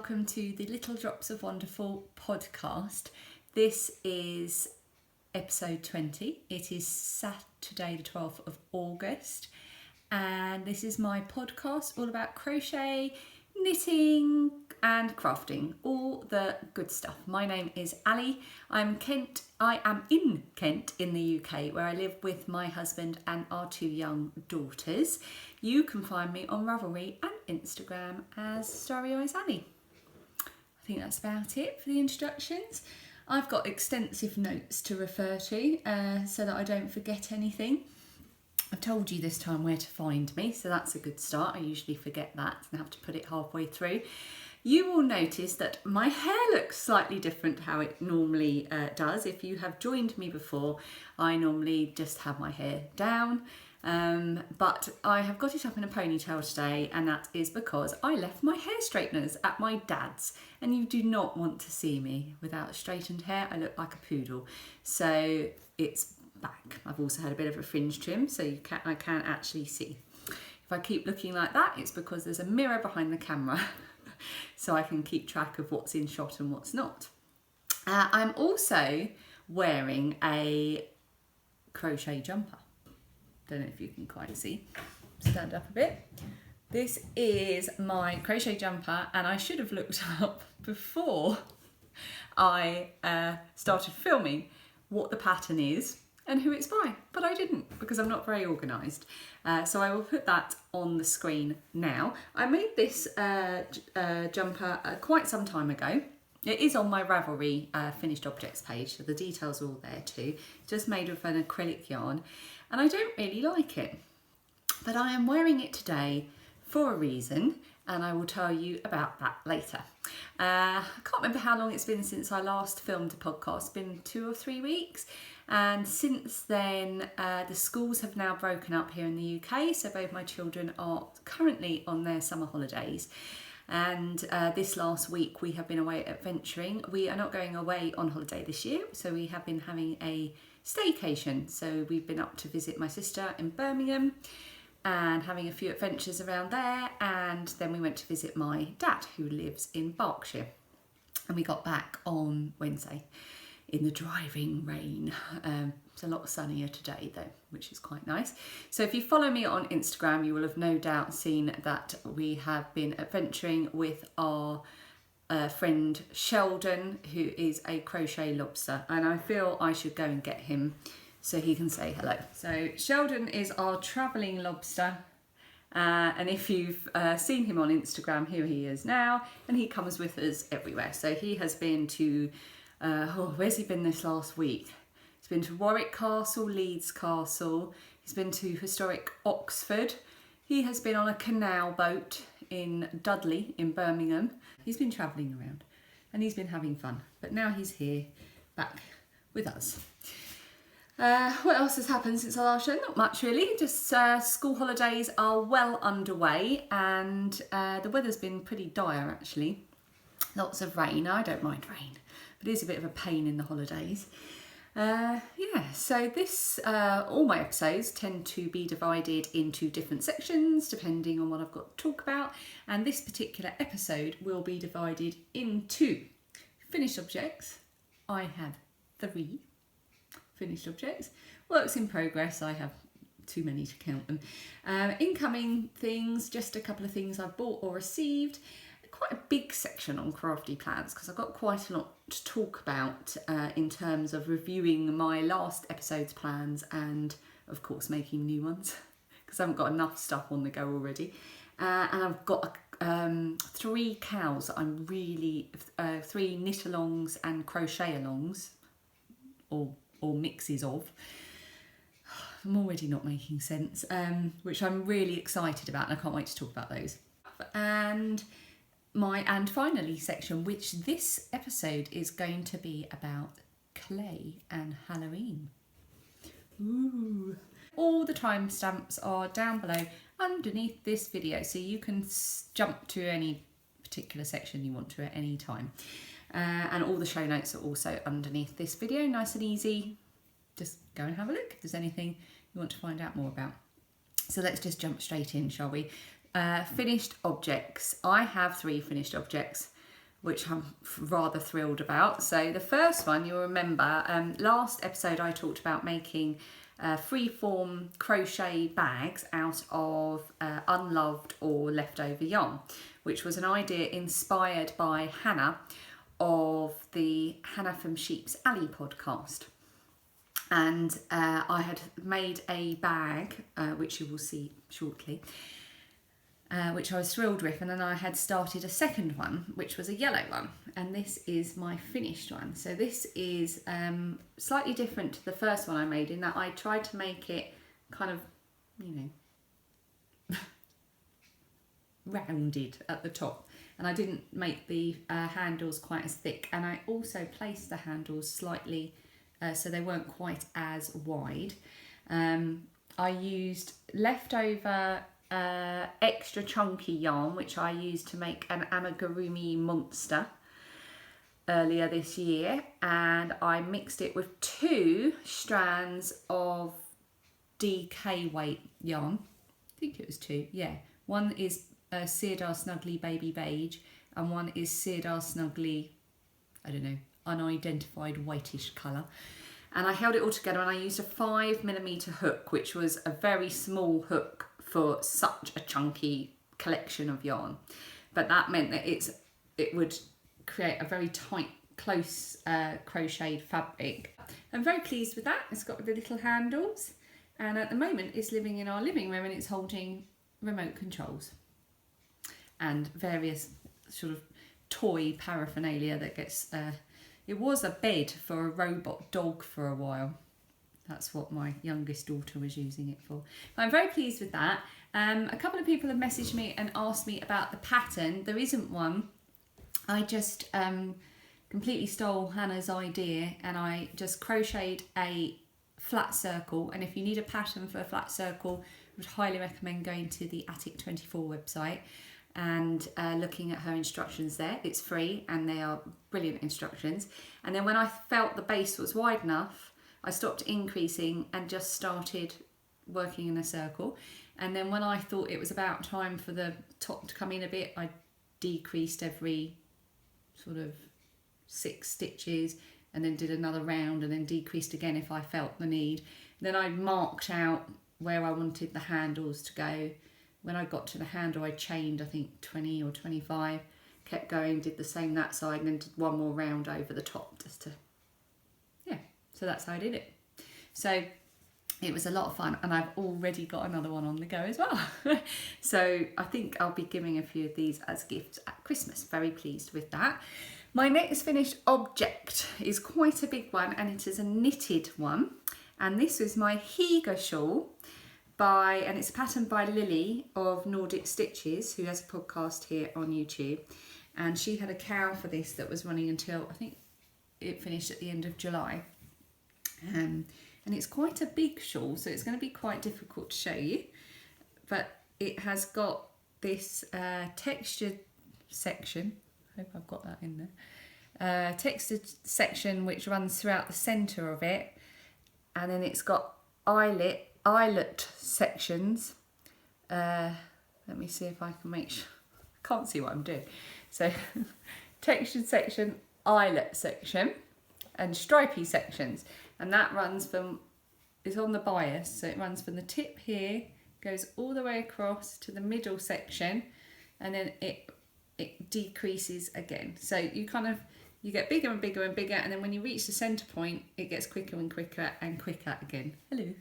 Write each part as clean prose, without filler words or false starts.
welcome to the Little Drops of Wonderful podcast. This is episode 20. It is Saturday the 12th of August and this is my podcast all about crochet, knitting and crafting, all the good stuff. My name is Ali. I am in Kent in the UK, where I live with my husband and our two young daughters. You can find me on Ravelry and Instagram as Starry Eyes Ali. I think that's about it for the introductions. I've got extensive notes to refer to so that I don't forget anything. I've told you this time where to find me, so that's a good start. I usually forget that and have to put it halfway through. You will notice that my hair looks slightly different to how it normally does. If you have joined me before, I normally just have my hair down, but I have got it up in a ponytail today, and that is because I left my hair straighteners at my dad's, and you do not want to see me without straightened hair. I look like a poodle, so it's back. I've also had a bit of a fringe trim, so I can actually see. If I keep looking like that, it's because there's a mirror behind the camera. So I can keep track of what's in shot and what's not. I'm also wearing a crochet jumper. Don't know if you can quite see. Stand up a bit. This is my crochet jumper, and I should have looked up before I started filming what the pattern is and who it's by, but I didn't because I'm not very organised. So I will put that on the screen now. I made this jumper quite some time ago. It is on my Ravelry finished objects page, so the details are all there too. It's just made with an acrylic yarn, and I don't really like it. But I am wearing it today for a reason, and I will tell you about that later. I can't remember how long it's been since I last filmed a podcast. It's been 2 or 3 weeks. And since then, the schools have now broken up here in the UK, so both my children are currently on their summer holidays. And this last week we have been away adventuring. We are not going away on holiday this year, so we have been having a staycation. So we've been up to visit my sister in Birmingham and having a few adventures around there. And then we went to visit my dad, who lives in Berkshire. And we got back on Wednesday in the driving rain. It's a lot sunnier today though, which is quite nice. So if you follow me on Instagram, you will have no doubt seen that we have been adventuring with our friend Sheelen, who is a crochet lobster, and I feel I should go and get him so he can say hello. So Sheelen is our travelling lobster, and if you've seen him on Instagram, here he is now, and he comes with us everywhere. So he has been to where's he been this last week? He's been to Warwick Castle, Leeds Castle. He's been to historic Oxford. He has been on a canal boat in Dudley in Birmingham. He's been travelling around and he's been having fun. But now he's here back with us. What else has happened since our last show? Not much really. Just school holidays are well underway, and the weather's been pretty dire actually. Lots of rain. I don't mind rain, but it is a bit of a pain in the holidays. So this, all my episodes tend to be divided into different sections depending on what I've got to talk about, and this particular episode will be divided into finished objects. I have 3 finished objects. Works in progress, I have too many to count them. Incoming things, just a couple of things I've bought or received. Quite a big section on Crafty Plans because I've got quite a lot to talk about in terms of reviewing my last episode's plans and of course making new ones because I haven't got enough stuff on the go already. And I've got 3 KALs that I'm really, 3 knit-alongs and crochet-alongs or mixes of. I'm already not making sense, which I'm really excited about, and I can't wait to talk about those. And finally section, which this episode is going to be about clay and Halloween. Ooh. All the timestamps are down below underneath this video, so you can jump to any particular section you want to at any time. And all the show notes are also underneath this video, nice and easy. Just go and have a look if there's anything you want to find out more about. So let's just jump straight in, shall we? Finished objects. I have 3 finished objects. which I'm rather thrilled about. So the first one, you'll remember, last episode I talked about making free-form crochet bags out of unloved or leftover yarn, which was an idea inspired by Hanna of the Hanna from Sheep's Alley podcast. And I had made a bag, which you will see shortly, which I was thrilled with, and then I had started a second one, which was a yellow one, and this is my finished one. So this is slightly different to the first one I made, in that I tried to make it kind of, you know, rounded at the top, and I didn't make the handles quite as thick, and I also placed the handles slightly so they weren't quite as wide. I used leftover extra chunky yarn, which I used to make an amigurumi monster earlier this year, and I mixed it with 2 strands of DK weight yarn. I think it was 2, yeah. One is Sirdar Snuggly Baby Beige, and one is Sirdar Snuggly, I don't know, unidentified whitish colour. And I held it all together, and I used a 5mm hook, which was a very small hook for such a chunky collection of yarn, but that meant that it would create a very tight, close crocheted fabric. I'm very pleased with that. It's got the little handles, and at the moment it's living in our living room, and it's holding remote controls and various sort of toy paraphernalia that gets it was a bed for a robot dog for a while. That's what my youngest daughter was using it for. But I'm very pleased with that. A couple of people have messaged me and asked me about the pattern. There isn't one. I just completely stole Hannah's idea, and I just crocheted a flat circle. And if you need a pattern for a flat circle, I would highly recommend going to the Attic 24 website and looking at her instructions there. It's free, and they are brilliant instructions. And then when I felt the base was wide enough, I stopped increasing and just started working in a circle. And then when I thought it was about time for the top to come in a bit, I decreased every sort of 6 stitches, and then did another round, and then decreased again if I felt the need. Then I marked out where I wanted the handles to go. When I got to the handle, I chained, I think 20 or 25, kept going, did the same that side, and then did one more round over the top just to, yeah. So that's how I did it. So it was a lot of fun, and I've already got another one on the go as well. So I think I'll be giving a few of these as gifts at Christmas. Very pleased with that. My next finished object is quite a big one, and it is a knitted one. And this is my Higa shawl and it's a pattern by Lilli of Nordic Stitches, who has a podcast here on YouTube. And she had a KAL for this that was running until, I think it finished at the end of July. And it's quite a big shawl, so it's going to be quite difficult to show you. But it has got this textured section. I hope I've got that in there. Textured section which runs throughout the centre of it. And then it's got eyelet sections. Let me see if I can make sure. I can't see what I'm doing. So textured section, eyelet section, and stripy sections. And that runs from, it's on the bias, so it runs from the tip here, goes all the way across to the middle section, and then it decreases again. So you get bigger and bigger and bigger, and then when you reach the centre point, it gets quicker and quicker and quicker again. Hello.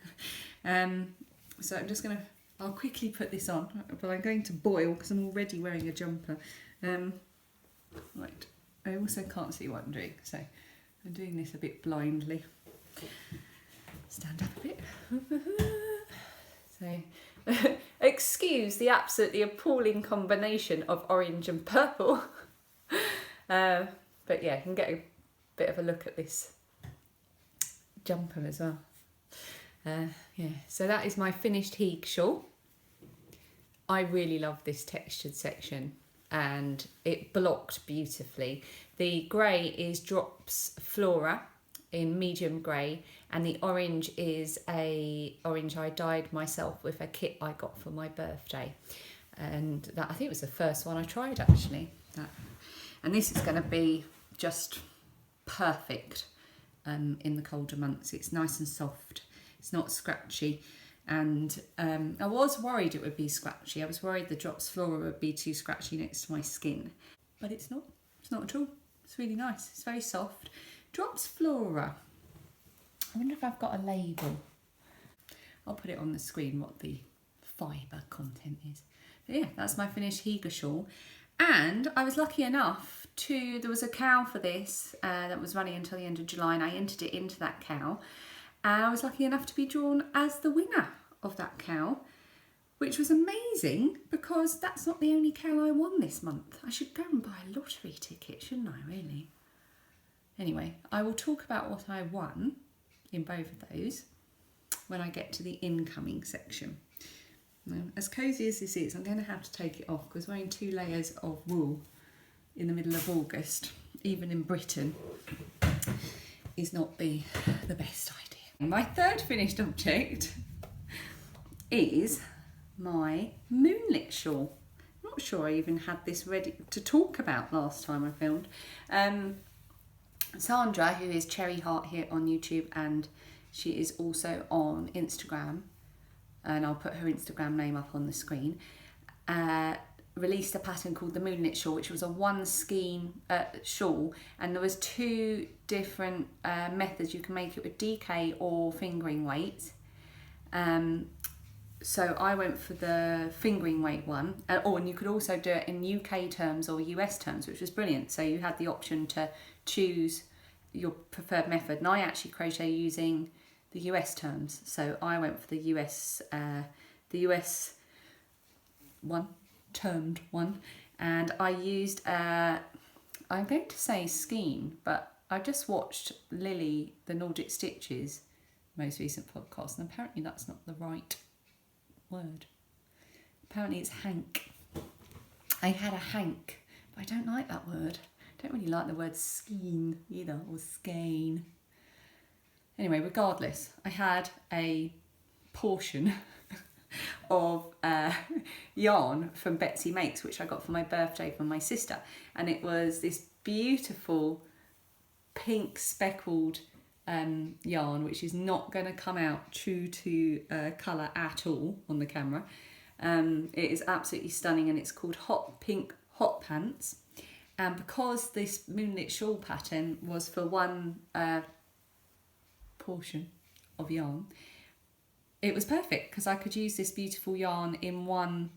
So I'm just going to, I'll quickly put this on, but I'm going to boil because I'm already wearing a jumper. Right, I also can't see what I'm doing, so I'm doing this a bit blindly. Stand up a bit. So, excuse the absolutely appalling combination of orange and purple. But yeah, you can get a bit of a look at this jumper as well. Yeah, so that is my finished Higa shawl. I really love this textured section, and it blocked beautifully. The grey is Drops Flora in medium grey, and the orange is a orange I dyed myself with a kit I got for my birthday. And that, I think it was the first one I tried actually. And this is going to be just perfect in the colder months. It's nice and soft, it's not scratchy, and I was worried it would be scratchy. I was worried the Drops Flora would be too scratchy next to my skin, but it's not at all. It's really nice, it's very soft. Drops Flora, I wonder if I've got a label. I'll put it on the screen what the fibre content is. But yeah, that's my finished Higa shawl. And I was lucky enough there was a KAL for this that was running until the end of July, and I entered it into that KAL. And I was lucky enough to be drawn as the winner of that KAL, which was amazing because that's not the only KAL I won this month. I should go and buy a lottery ticket, shouldn't I, really? Anyway, I will talk about what I won in both of those when I get to the incoming section. Now, as cosy as this is, I'm going to have to take it off because wearing 2 layers of wool in the middle of August, even in Britain, is not the best idea. My third finished object is my moonlit shawl. I'm not sure I even had this ready to talk about last time I filmed. Sandra, who is Cherry Heart here on YouTube, and she is also on Instagram, and I'll put her Instagram name up on the screen, released a pattern called the Moonlit Shawl, which was a 1 skein shawl, and there was 2 different methods. You can make it with DK or fingering weight. So I went for the fingering weight one, and you could also do it in UK terms or US terms, which was brilliant. So you had the option to choose your preferred method, and I actually crochet using the US terms, so I went for the US one, termed one, and I used I'm going to say skein, but I just watched Lilli, the Nordic Stitches most recent podcast, and apparently that's not the right word. Apparently it's hank. I had a hank, but I don't like that word. I don't really like the word skein either, or skein. Anyway, regardless, I had a portion of yarn from Betsy Makes, which I got for my birthday from my sister, and it was this beautiful pink speckled yarn, which is not going to come out true to colour at all on the camera. It is absolutely stunning, and it's called Hot Pink Hot Pants. And because this Moonlit Shawl pattern was for one portion of yarn, it was perfect because I could use this beautiful yarn in one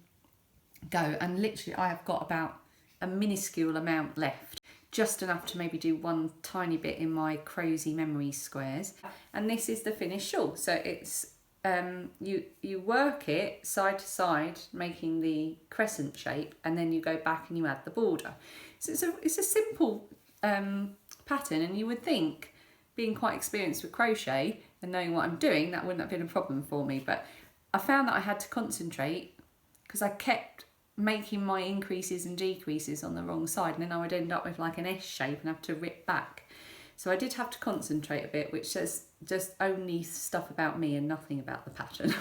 go, and literally I have got about a minuscule amount left, just enough to maybe do one tiny bit in my Cosy memory squares. And this is the finished shawl. So it's you work it side to side, making the crescent shape, and then you go back and you add the border. So it's a simple pattern, and you would think, being quite experienced with crochet and knowing what I'm doing, that wouldn't have been a problem for me. But I found that I had to concentrate because I kept making my increases and decreases on the wrong side, and then I would end up with like an S shape and have to rip back. So I did have to concentrate a bit, which says just only stuff about me and nothing about the pattern.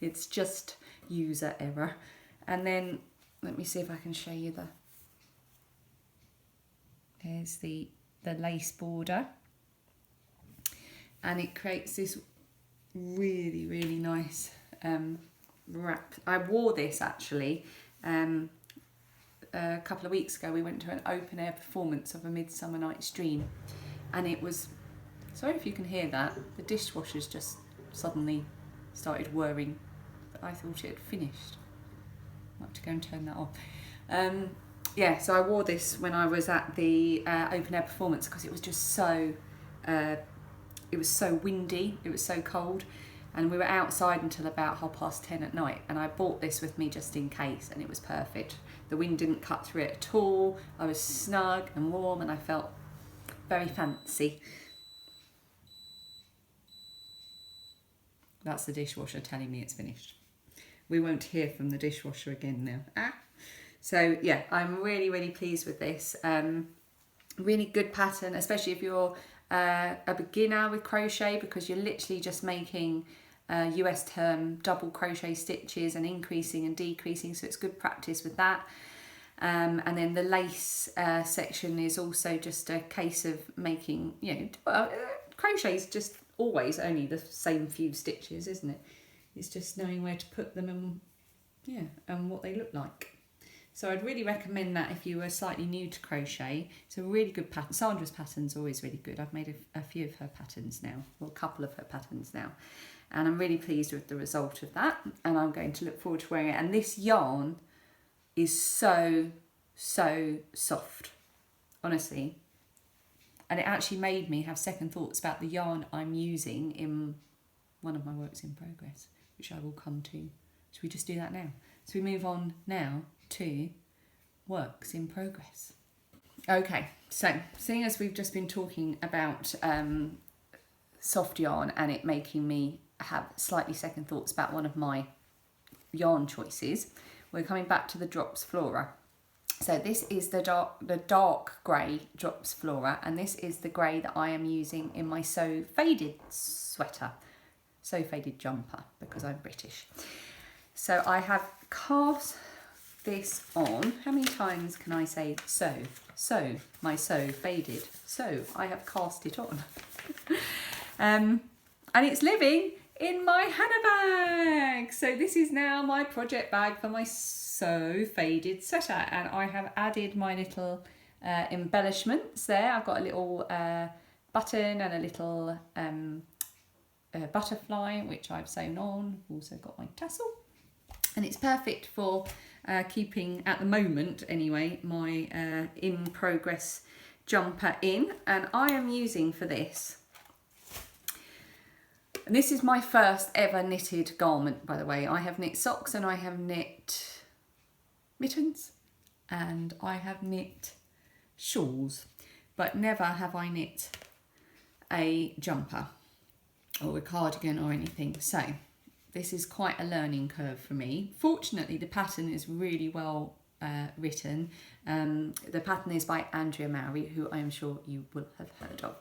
It's just user error. And then let me see if I can show you there's the lace border, and it creates this really, really nice wrap. I wore this actually a couple of weeks ago. We went to an open air performance of A Midsummer Night's Dream, and it was, sorry if you can hear that, the dishwasher's just suddenly started whirring, but I thought it had finished. I'll have to go and turn that off. Yeah, so I wore this when I was at the open air performance because it was just so, it was so windy, it was so cold, and we were outside until about 10:30 at night, and I bought this with me just in case, and it was perfect. The wind didn't cut through it at all. I was snug and warm, and I felt very fancy. That's the dishwasher telling me it's finished. We won't hear from the dishwasher again now. So yeah, I'm really, really pleased with this. Really good pattern, especially if you're a beginner with crochet, because you're literally just making US term double crochet stitches and increasing and decreasing, so it's good practice with that. And then the lace section is also just a case of making, crochet is just always only the same few stitches, isn't it? It's just knowing where to put them and what they look like. So I'd really recommend that if you were slightly new to crochet. It's a really good pattern. Sandra's pattern's always really good. I've made a few of her patterns now, or a couple of her patterns now. And I'm really pleased with the result of that. And I'm going to look forward to wearing it. And this yarn is so, so soft, honestly. And it actually made me have second thoughts about the yarn I'm using in one of my works in progress, which I will come to. Should we just do that now? So we move on now to works in progress. Okay, so seeing as we've just been talking about soft yarn and it making me have slightly second thoughts about one of my yarn choices, we're coming back to the Drops Flora. So this is the dark grey Drops Flora, and this is the grey that I am using in my So Faded sweater, So Faded jumper, because I'm British. So I have cast this on. How many times can I say so? So, my So Faded. So I have cast it on. And it's living in my Hanna bag. So this is now my project bag for my So Faded sweater, and I have added my little embellishments there. I've got a little button and a little butterfly which I've sewn on. I've also got my tassel, and it's perfect for keeping, at the moment anyway, my in progress jumper in. And I am using for this, and this is my first ever knitted garment, by the way. I have knit socks and I have knit mittens and I have knit shawls, but never have I knit a jumper or a cardigan or anything. So this is quite a learning curve for me. Fortunately, the pattern is really well written. The pattern is by Andrea Mowry, who I am sure you will have heard of.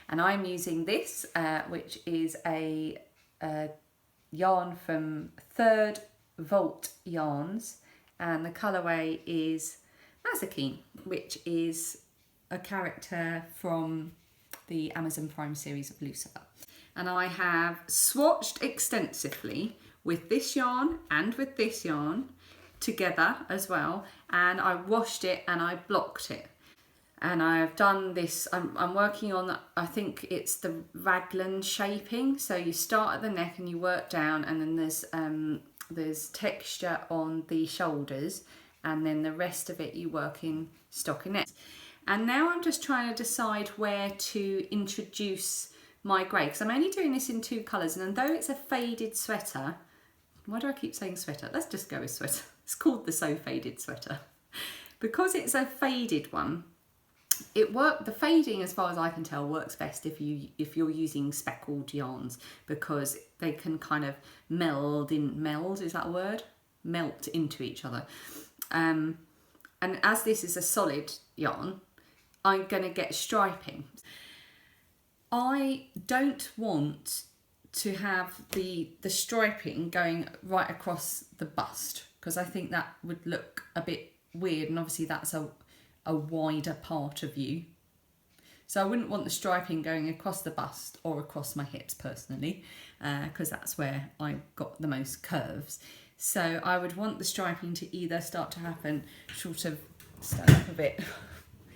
And I'm using this, which is a yarn from Third Vault Yarns, and the colourway is Mazikeen, which is a character from the Amazon Prime series of Lucifer. And I have swatched extensively with this yarn and with this yarn together as well, and I washed it and I blocked it. And I've done this, I'm working on, I think it's the raglan shaping. So you start at the neck and you work down, and then there's texture on the shoulders, and then the rest of it you work in stockinette. And now I'm just trying to decide where to introduce my grey, because I'm only doing this in two colours, and though it's a faded sweater, why do I keep saying sweater? Let's just go with sweater. It's called the So Faded sweater. Because it's a faded one, the fading, as far as I can tell, works best if you're using speckled yarns, because they can kind of meld, is that a word? Melt into each other. And as this is a solid yarn, I'm going to get striping. I don't want to have the striping going right across the bust, because I think that would look a bit weird, and obviously that's a wider part of you. So I wouldn't want the striping going across the bust or across my hips personally, because that's where I got the most curves. So I would want the striping to either start to happen, sort of stand up a bit,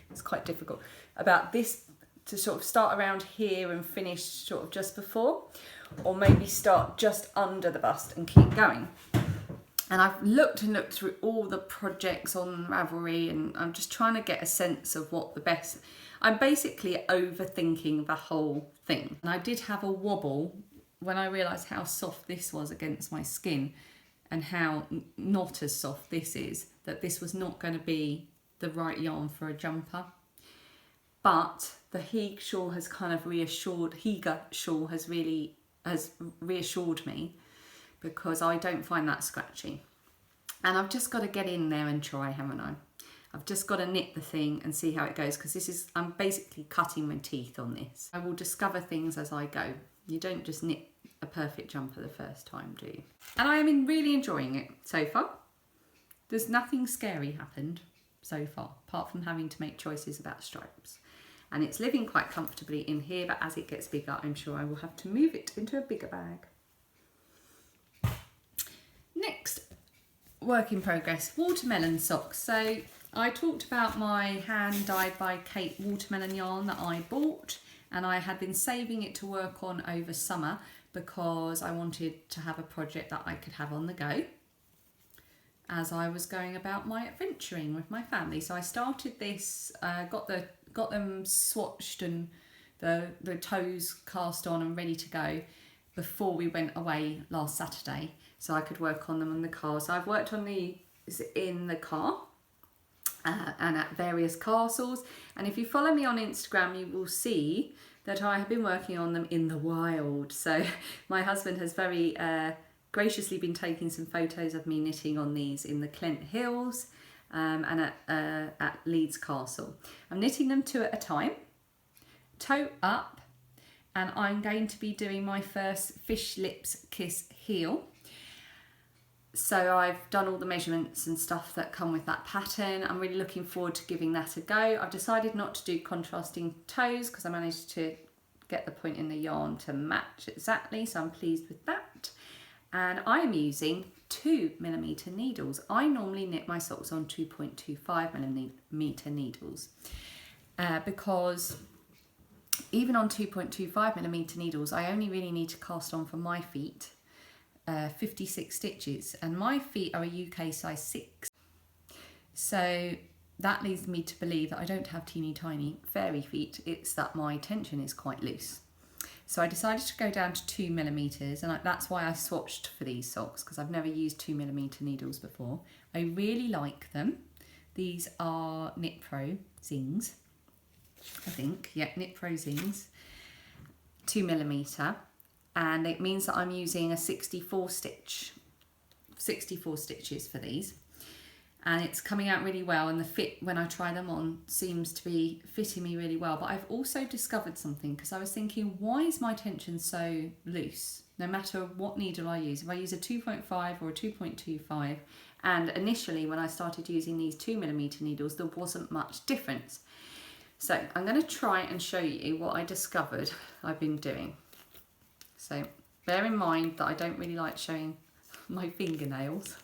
it's quite difficult, about this, to sort of start around here and finish sort of just before, or maybe start just under the bust and keep going. And I've looked through all the projects on Ravelry, and I'm just trying to get a sense of what the best... I'm basically overthinking the whole thing. And I did have a wobble when I realised how soft this was against my skin, and how not as soft this is, that this was not going to be the right yarn for a jumper. But the Higa shawl has kind of reassured me, because I don't find that scratchy. And I've just got to get in there and try, haven't I? I've just got to knit the thing and see how it goes, because I'm basically cutting my teeth on this. I will discover things as I go. You don't just knit a perfect jumper the first time, do you? And I am really enjoying it so far. There's nothing scary happened. so far, apart from having to make choices about stripes. And it's living quite comfortably in here, but as it gets bigger, I'm sure I will have to move it into a bigger bag. Next, work in progress, watermelon socks. So I talked about my hand dyed by Kate watermelon yarn that I bought, and I had been saving it to work on over summer because I wanted to have a project that I could have on the go as I was going about my adventuring with my family. So I started this, got them swatched and the toes cast on and ready to go before we went away last Saturday, so I could work on them in the car. So I've worked on these in the car and at various castles, and if you follow me on Instagram you will see that I have been working on them in the wild. So my husband has very graciously been taking some photos of me knitting on these in the Clent Hills and at Leeds Castle. I'm knitting them 2 at a time, toe up, and I'm going to be doing my first Fish Lips Kiss heel. So I've done all the measurements and stuff that come with that pattern. I'm really looking forward to giving that a go. I've decided not to do contrasting toes because I managed to get the point in the yarn to match exactly, so I'm pleased with that. And I am using 2mm needles. I normally knit my socks on 2.25mm needles because even on 2.25mm needles, I only really need to cast on for my feet 56 stitches, and my feet are a UK size 6. So that leads me to believe that I don't have teeny tiny fairy feet, it's that my tension is quite loose. So I decided to go down to 2mm, and that's why I swatched for these socks, because I've never used 2mm needles before. I really like them. These are Knit Pro Zings, I think. Yeah, Knit Pro Zings, 2mm, and it means that I'm using a 64 stitches for these. And it's coming out really well, and the fit when I try them on seems to be fitting me really well. But I've also discovered something, because I was thinking, why is my tension so loose no matter what needle I use? If I use a 2.5 or a 2.25, and initially when I started using these 2mm needles there wasn't much difference. So I'm going to try and show you what I discovered I've been doing. So bear in mind that I don't really like showing my fingernails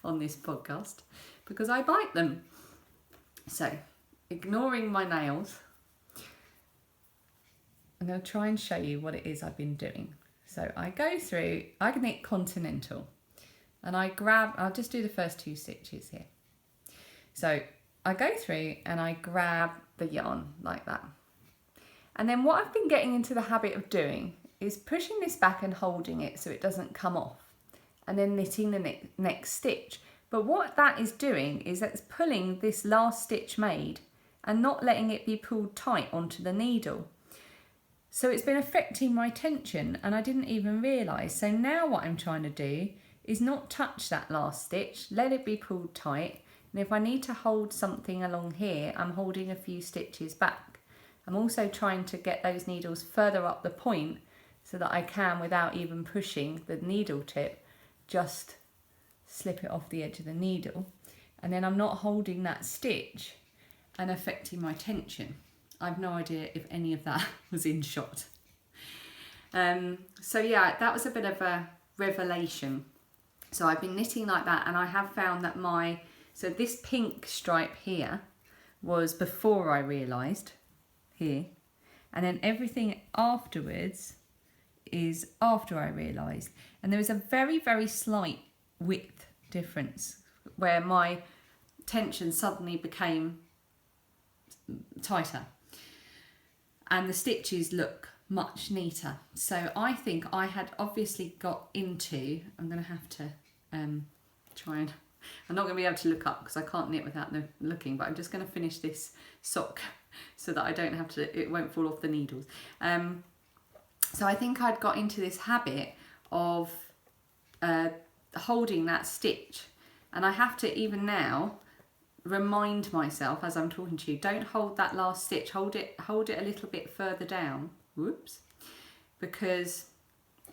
on this podcast because I bite them. So ignoring my nails, I'm going to try and show you what it is I've been doing. So I go through, I knit continental, and I'll just do the first 2 stitches here. So I go through and I grab the yarn like that. And then what I've been getting into the habit of doing is pushing this back and holding it so it doesn't come off, and then knitting the next stitch. But what that is doing is that's pulling this last stitch made and not letting it be pulled tight onto the needle. So it's been affecting my tension and I didn't even realise. So now what I'm trying to do is not touch that last stitch, let it be pulled tight. And if I need to hold something along here, I'm holding a few stitches back. I'm also trying to get those needles further up the point so that I can, without even pushing the needle tip, just slip it off the edge of the needle. And then I'm not holding that stitch and affecting my tension. I've no idea if any of that was in shot. So yeah, that was a bit of a revelation. So I've been knitting like that, and I have found that so this pink stripe here was before I realised here, and then everything afterwards is after I realised. And there was a very, very slight width difference where my tension suddenly became tighter and the stitches look much neater. So I think I had obviously got into, I'm going to have to try and, I'm not going to be able to look up because I can't knit without looking, but I'm just going to finish this sock so that I don't have to, it won't fall off the needles. So I think I'd got into this habit of holding that stitch, and I have to even now remind myself as I'm talking to you, don't hold that last stitch, hold it a little bit further down, whoops, because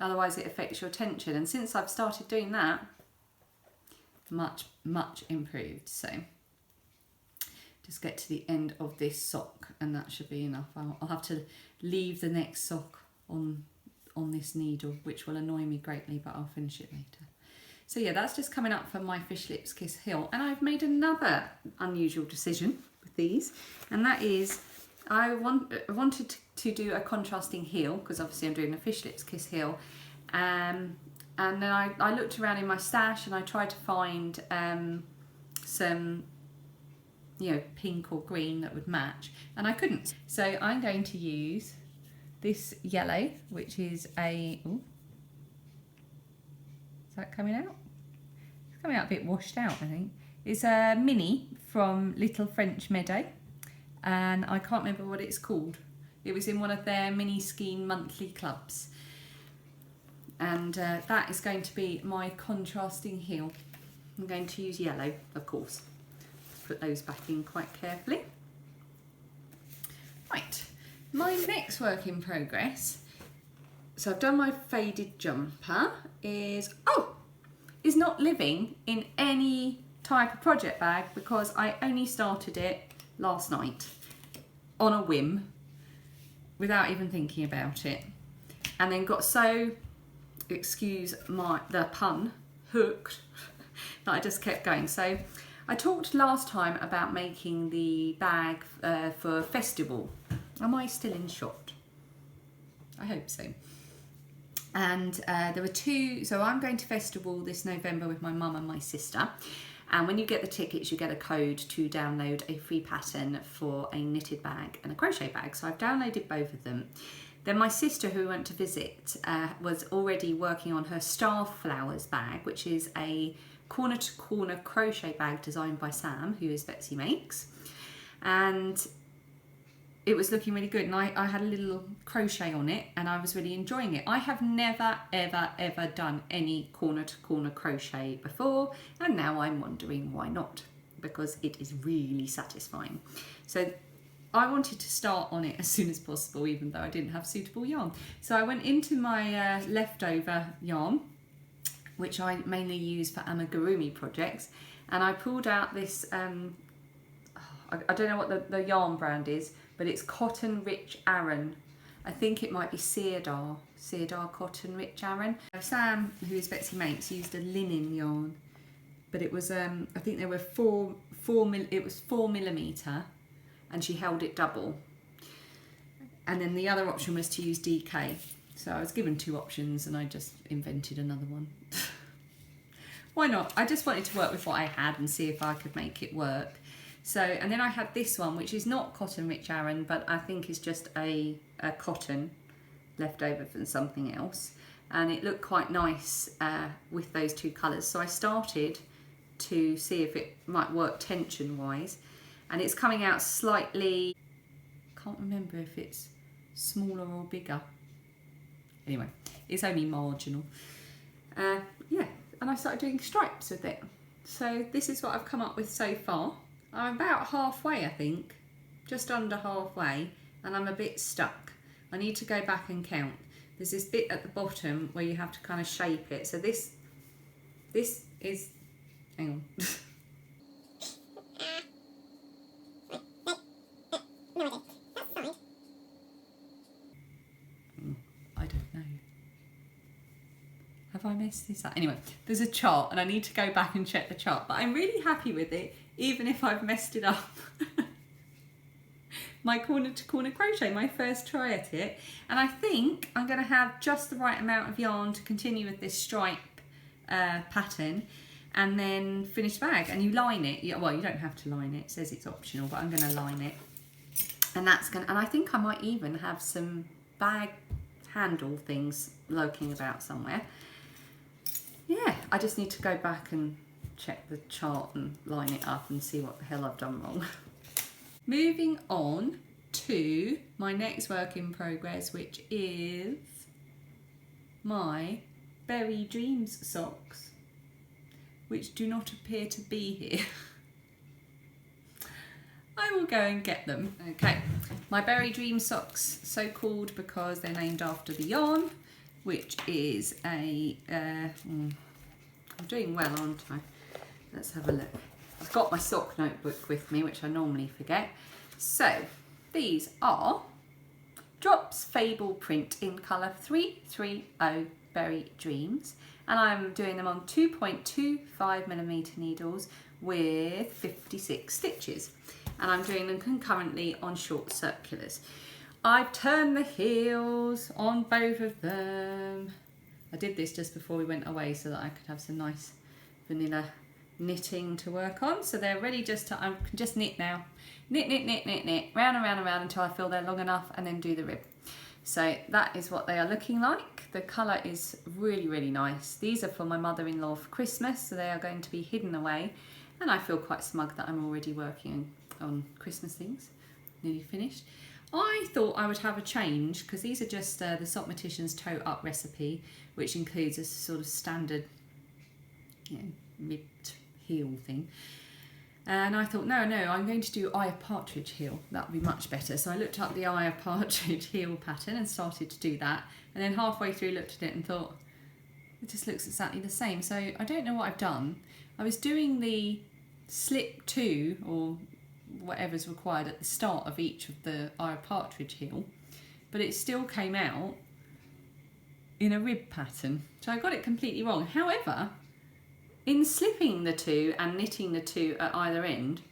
otherwise it affects your tension. And since I've started doing that, much improved. So just get to the end of this sock, and that should be enough. I'll have to leave the next sock on this needle, which will annoy me greatly, but I'll finish it later. So yeah, that's just coming up for my Fish Lips Kiss heel, and I've made another unusual decision with these, and that is I wanted to do a contrasting heel, because obviously I'm doing a Fish Lips Kiss heel, and then I looked around in my stash and I tried to find some, you know, pink or green that would match, and I couldn't. So I'm going to use this yellow, which is a, ooh, is that coming out? It's coming out a bit washed out, I think. It's a mini from Little French Meadow, and I can't remember what it's called. It was in one of their mini skein monthly clubs, and that is going to be my contrasting heel. I'm going to use yellow, of course. Put those back in quite carefully. Right, my next work in progress, so I've done my faded jumper, is not living in any type of project bag, because I only started it last night on a whim without even thinking about it, and then got so, excuse the pun, hooked that I just kept going. So I talked last time about making the bag for festival. Am I still in shot? I hope so. And there were two, so I'm going to festival this November with my mum and my sister. And when you get the tickets, you get a code to download a free pattern for a knitted bag and a crochet bag. So I've downloaded both of them. Then my sister, who we went to visit, was already working on her Star Flowers bag, which is a corner-to-corner crochet bag designed by Sam, who is Betsy Makes. And it was looking really good, and I had a little crochet on it, and I was really enjoying it. I have never, ever, ever done any corner-to-corner crochet before, and now I'm wondering why not, because it is really satisfying. So I wanted to start on it as soon as possible, even though I didn't have suitable yarn. So I went into my leftover yarn, which I mainly use for amigurumi projects, and I pulled out this, I don't know what the yarn brand is, but it's Cotton Rich Aran. I think it might be Sirdar Cotton Rich Aran. Sam, who is Betsy Makes, used a linen yarn, but it was, I think there were it was 4mm, and she held it double. And then the other option was to use DK. So I was given two options, and I just invented another one. Why not? I just wanted to work with what I had and see if I could make it work. So, and then I had this one, which is not Cotton Rich Aran, but I think is just a cotton left over from something else. And it looked quite nice with those two colours. So I started to see if it might work tension-wise. And it's coming out slightly, can't remember if it's smaller or bigger. Anyway, it's only marginal. Yeah, and I started doing stripes with it. So this is what I've come up with so far. I'm about halfway, I think, just under halfway, and I'm a bit stuck. I need to go back and count. There's this bit at the bottom where you have to kind of shape it. So this is, hang on. I don't know. Have I messed this up? Anyway, there's a chart, and I need to go back and check the chart, but I'm really happy with it, even if I've messed it up. My corner to corner crochet, my first try at it, and I think I'm going to have just the right amount of yarn to continue with this stripe pattern, and then finish the bag. And you line it. Well, you don't have to line it. It says it's optional, but I'm going to line it, and that's going. And I think I might even have some bag handle things lurking about somewhere. Yeah, I just need to go back and check the chart and line it up and see what the hell I've done wrong. Moving on to my next work in progress, which is my Berry Dreams socks, which do not appear to be here. I will go and get them. Okay, my Berry Dreams socks, so called because they're named after the yarn, which is a, I'm doing well, aren't I? Let's have a look. I've got my sock notebook with me, which I normally forget. So these are Drops Fable print in colour 330 Berry Dreams, and I'm doing them on 2.25mm needles with 56 stitches, and I'm doing them concurrently on short circulars. I've turned the heels on both of them. I did this just before we went away so that I could have some nice vanilla knitting to work on. So they're ready just to, I can just knit now. Knit, round and round and round until I feel they're long enough, and then do the rib. So that is what they are looking like. The colour is really, really nice. These are for my mother-in-law for Christmas, so they are going to be hidden away. And I feel quite smug that I'm already working on Christmas things. Nearly finished. I thought I would have a change, because these are just the Sockmatician's Toe Up recipe, which includes a sort of standard, ribbed heel thing. And I thought, no, I'm going to do Eye of Partridge heel. That would be much better. So I looked up the Eye of Partridge heel pattern and started to do that. And then halfway through looked at it and thought, it just looks exactly the same. So I don't know what I've done. I was doing the slip 2 or whatever's required at the start of each of the Eye of Partridge heel, but it still came out in a rib pattern. So I got it completely wrong. However, in slipping the 2 and knitting the 2 at either end,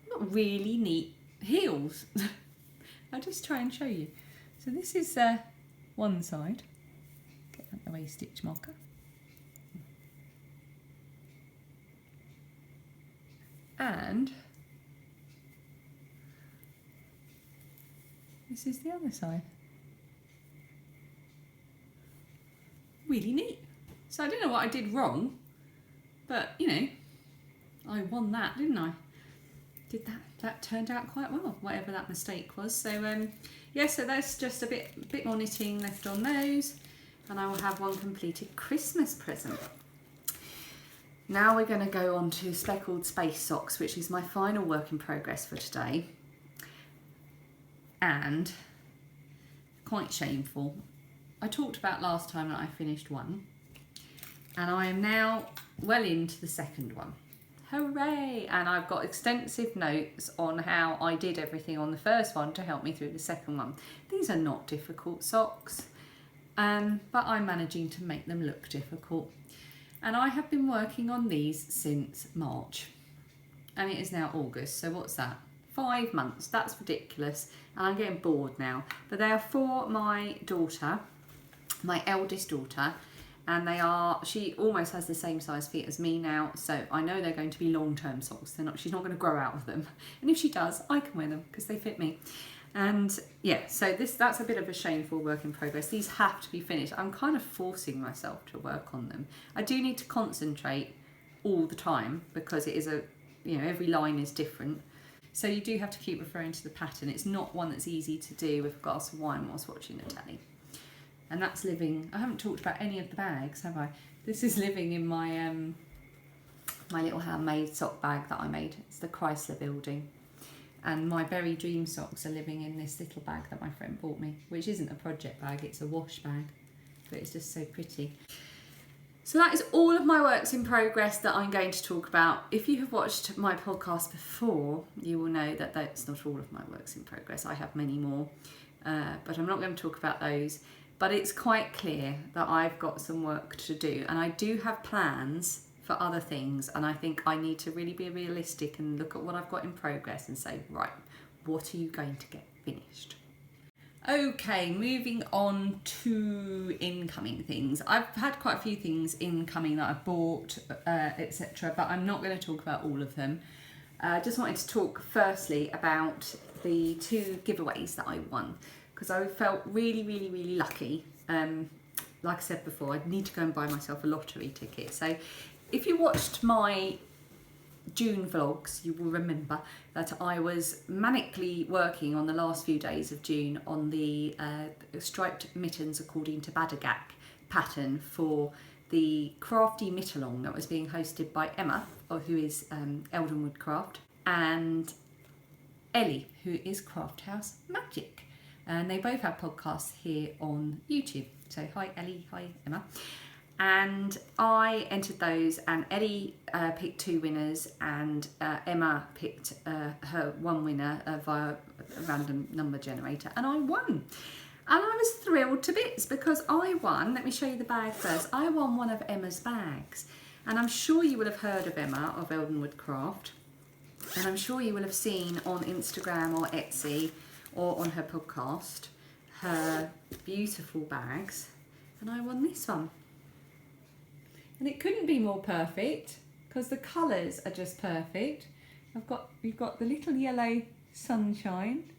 I've got really neat heels. I'll just try and show you. So this is one side. Get out the way stitch marker. And this is the other side. Really neat. So I don't know what I did wrong, but I won that, didn't I? That turned out quite well, whatever that mistake was. So so there's just a bit more knitting left on those, and I will have one completed Christmas present. Now we're going to go on to Speckled Space Socks, which is my final work in progress for today. And quite shameful. I talked about last time that I finished one, and I am now well into the second one. Hooray! And I've got extensive notes on how I did everything on the first one to help me through the second one. These are not difficult socks, but I'm managing to make them look difficult. And I have been working on these since March, and it is now August, so what's that? 5 months. That's ridiculous, and I'm getting bored now. But they are for my daughter, my eldest daughter, and she almost has the same size feet as me now, so I know they're going to be long-term socks. She's not going to grow out of them, and if she does, I can wear them because they fit me. And yeah, so that's a bit of a shameful work in progress. These have to be finished. I'm kind of forcing myself to work on them. I do need to concentrate all the time because it is every line is different. So you do have to keep referring to the pattern. It's not one that's easy to do with a glass of wine whilst watching the telly. And that's living, I haven't talked about any of the bags, have I? This is living in my my little handmade sock bag that I made. It's the Chrysler Building. And my Berry Dream socks are living in this little bag that my friend bought me, which isn't a project bag, it's a wash bag, but it's just so pretty. So that is all of my works in progress that I'm going to talk about. If you have watched my podcast before, you will know that that's not all of my works in progress. I have many more, but I'm not going to talk about those. But it's quite clear that I've got some work to do, and I do have plans for other things, and I think I need to really be realistic and look at what I've got in progress and say, right, what are you going to get finished? Okay, moving on to incoming things. I've had quite a few things incoming that I've bought, etc., but I'm not going to talk about all of them. I just wanted to talk firstly about the 2 giveaways that I won, because I felt really, really, really lucky. Like I said before, I'd need to go and buy myself a lottery ticket. So if you watched my June vlogs, you will remember that I was manically working on the last few days of June on the striped mittens according to Badagak pattern for the Crafty Knit-along that was being hosted by Emma, who is Eldenwood Craft, and Ellie, who is Craft House Magic. And they both have podcasts here on YouTube. So hi Ellie, hi Emma. And I entered those, and Ellie picked 2 winners, and Emma picked her 1 winner via a random number generator, and I won. And I was thrilled to bits because I won. Let me show you the bag first. I won one of Emma's bags, and I'm sure you will have heard of Emma of Eldenwood Craft, and I'm sure you will have seen on Instagram or Etsy or on her podcast her beautiful bags, and I won this one. And it couldn't be more perfect because the colours are just perfect. You've got the little yellow sunshine.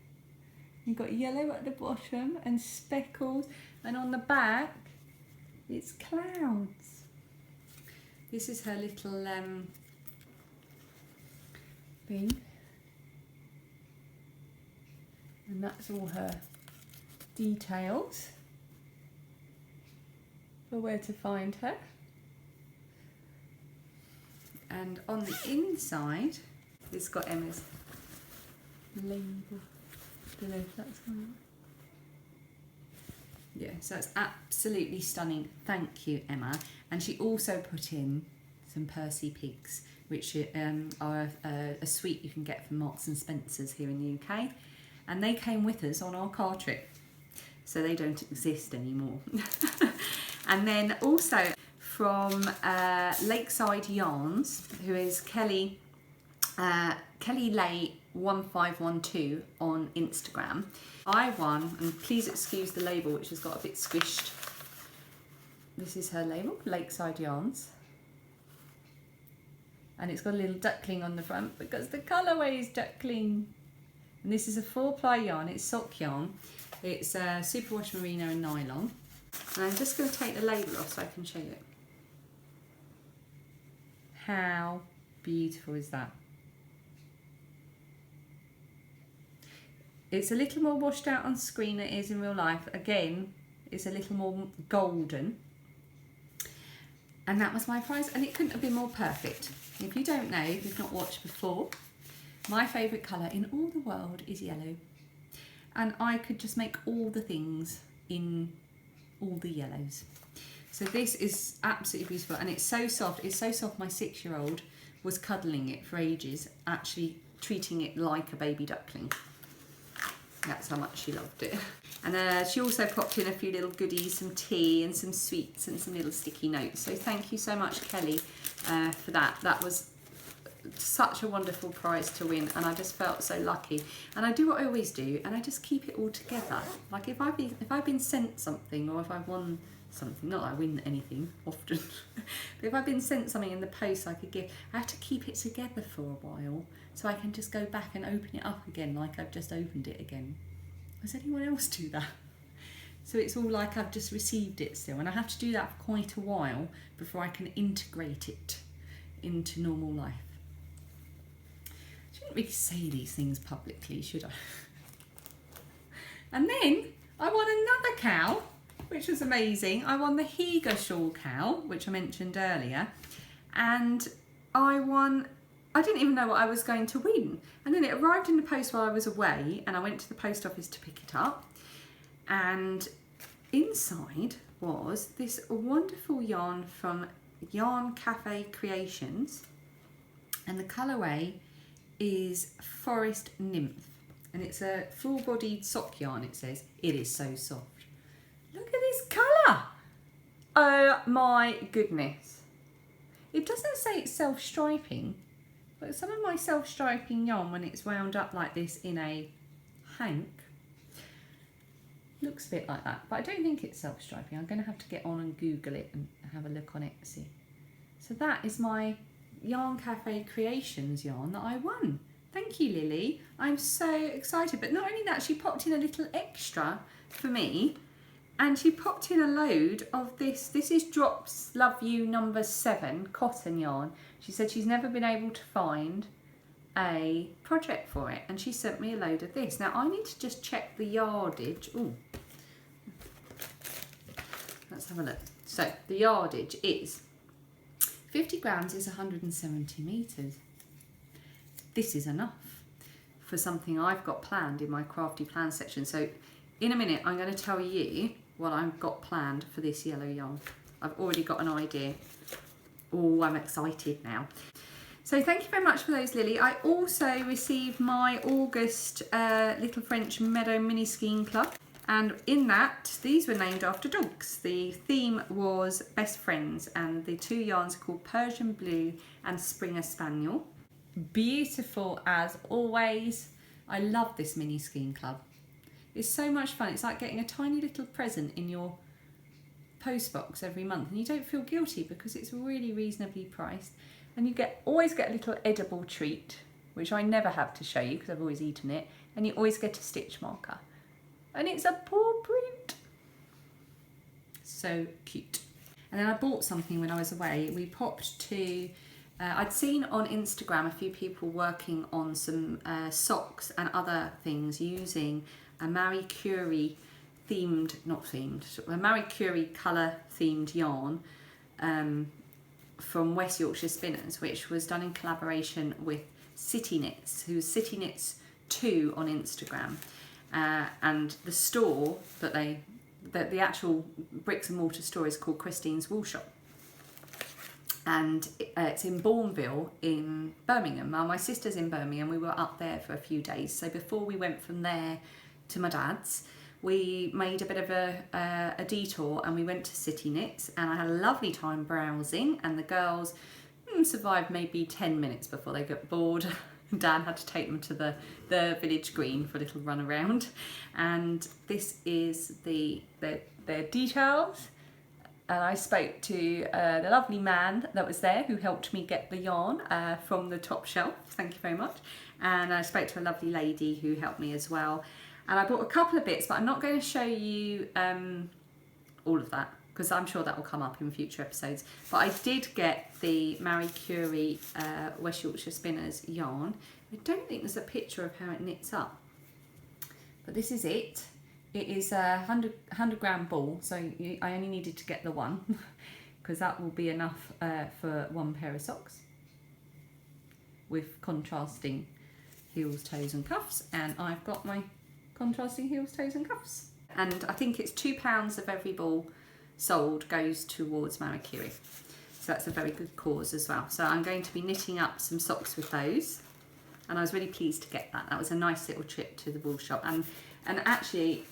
You've got yellow at the bottom and speckles, and on the back it's clouds. This is her little thing, and that's all her details for where to find her. And on the inside, it's got Emma's label. Don't know if that's going on. Yeah, so it's absolutely stunning. Thank you, Emma. And she also put in some Percy Pigs, which are a sweet you can get from Marks and Spencer's here in the UK. And they came with us on our car trip, so they don't exist anymore. And then also from Lakeside Yarns, who is Kelly Lay 1512 on Instagram. I won, and please excuse the label which has got a bit squished. This is her label, Lakeside Yarns. And it's got a little duckling on the front because the colourway is duckling. And this is a 4-ply yarn, it's sock yarn. It's superwash merino and nylon. And I'm just going to take the label off so I can show you it. How beautiful is that? It's a little more washed out on screen than it is in real life. Again, it's a little more golden. And that was my prize, and it couldn't have been more perfect. If you don't know, if you've not watched before, my favourite colour in all the world is yellow. And I could just make all the things in all the yellows. So this is absolutely beautiful, and it's so soft. It's so soft my 6-year-old was cuddling it for ages, actually treating it like a baby duckling. That's how much she loved it. And she also popped in a few little goodies, some tea and some sweets and some little sticky notes. So thank you so much, Kelly, for that. That was such a wonderful prize to win, and I just felt so lucky. And I do what I always do, and I just keep it all together. Like if I've been sent something, or if I've won something, not that I win anything often, but if I've been sent something in the post like a gift, I have to keep it together for a while so I can just go back and open it up again like I've just opened it again. Does anyone else do that? So it's all like I've just received it still, and I have to do that for quite a while before I can integrate it into normal life. I shouldn't really say these things publicly, should I? And then I won another KAL, which was amazing. I won the Higa Shawl KAL, which I mentioned earlier, and I didn't even know what I was going to win. And then it arrived in the post while I was away, and I went to the post office to pick it up, and inside was this wonderful yarn from Yarn Cafe Creations, and the colourway is Forest Nymph, and it's a full-bodied sock yarn. It says it is so soft. Look at this colour. Oh my goodness. It doesn't say it's self-striping, but some of my self-striping yarn, when it's wound up like this in a hank, looks a bit like that, but I don't think it's self-striping. I'm going to have to get on and Google it and have a look on Etsy. So that is my Yarn Cafe Creations yarn that I won. Thank you, Lilli. I'm so excited. But not only that, she popped in a little extra for me, and she popped in a load of this. This is Drops Love You number 7 cotton yarn. She said she's never been able to find a project for it, and she sent me a load of this. Now I need to just check the yardage. Ooh. Let's have a look. So the yardage is 50 grams is 170 metres. This is enough for something I've got planned in my Crafty Plans section. So in a minute I'm going to tell you what I've got planned for this yellow yarn. I've already got an idea. Oh, I'm excited now. So thank you very much for those, Lilli. I also received my August Little French Meadow Mini Skiing Club. And in that, these were named after dogs. The theme was Best Friends, and the 2 yarns are called Persian Blue and Springer Spaniel. Beautiful as always. I love this mini skiing club. It's so much fun. It's like getting a tiny little present in your post box every month, and you don't feel guilty because it's really reasonably priced. And you always get a little edible treat, which I never have to show you because I've always eaten it, and you always get a stitch marker. And it's a paw print. So cute. And then I bought something when I was away. We popped to, I'd seen on Instagram a few people working on some socks and other things using a Marie Curie a Marie Curie colour themed yarn from West Yorkshire Spinners, which was done in collaboration with City Knits, who's City Knits 2 on Instagram. And the store that the actual bricks and mortar store is called Christine's Wool Shop. And it's in Bourneville in Birmingham. My sister's in Birmingham. We were up there for a few days. So before we went from there to my dad's, we made a bit of a detour and we went to City Knits, and I had a lovely time browsing, and the girls survived maybe 10 minutes before they got bored. Dad had to take them to the village green for a little run around, and this is their details. And I spoke to the lovely man that was there who helped me get the yarn from the top shelf. Thank you very much. And I spoke to a lovely lady who helped me as well. And I bought a couple of bits, but I'm not going to show you all of that because I'm sure that will come up in future episodes. But I did get the Marie Curie West Yorkshire Spinners yarn. I don't think there's a picture of how it knits up, but this is it. It is a 100 gram ball, so I only needed to get the one because that will be enough for one pair of socks with contrasting heels, toes and cuffs. And I've got my contrasting heels, toes and cuffs. And I think it's £2 of every ball sold goes towards Marie Curie. So that's a very good cause as well. So I'm going to be knitting up some socks with those. And I was really pleased to get that. That was a nice little trip to the wool shop. And actually,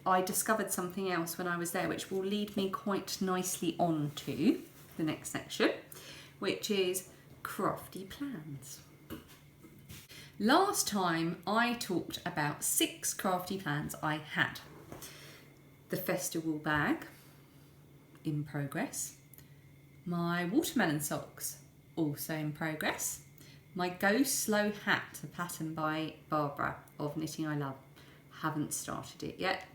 I discovered something else when I was there, which will lead me quite nicely on to the next section, which is Crafty Plans. Last time I talked about 6 crafty plans I had. The festival bag, in progress. My watermelon socks, also in progress. My Go Slow hat, a pattern by Barbara of Knitting I Love. Haven't started it yet.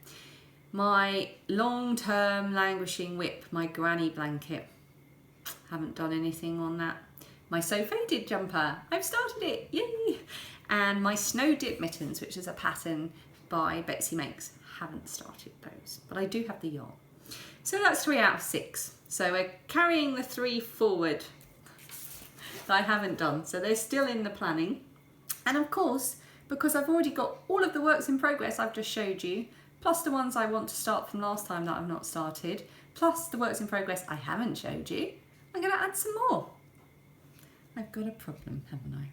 My long-term languishing whip, my granny blanket. Haven't done anything on that. My So Faded jumper, I've started it, yay! And my Snow Dip mittens, which is a pattern by Betsy Makes. Haven't started those, but I do have the yarn. So that's 3 out of 6. So we're carrying the 3 forward that I haven't done. So they're still in the planning. And of course, because I've already got all of the works in progress I've just showed you, plus the ones I want to start from last time that I've not started, plus the works in progress I haven't showed you, I'm going to add some more. I've got a problem, haven't I?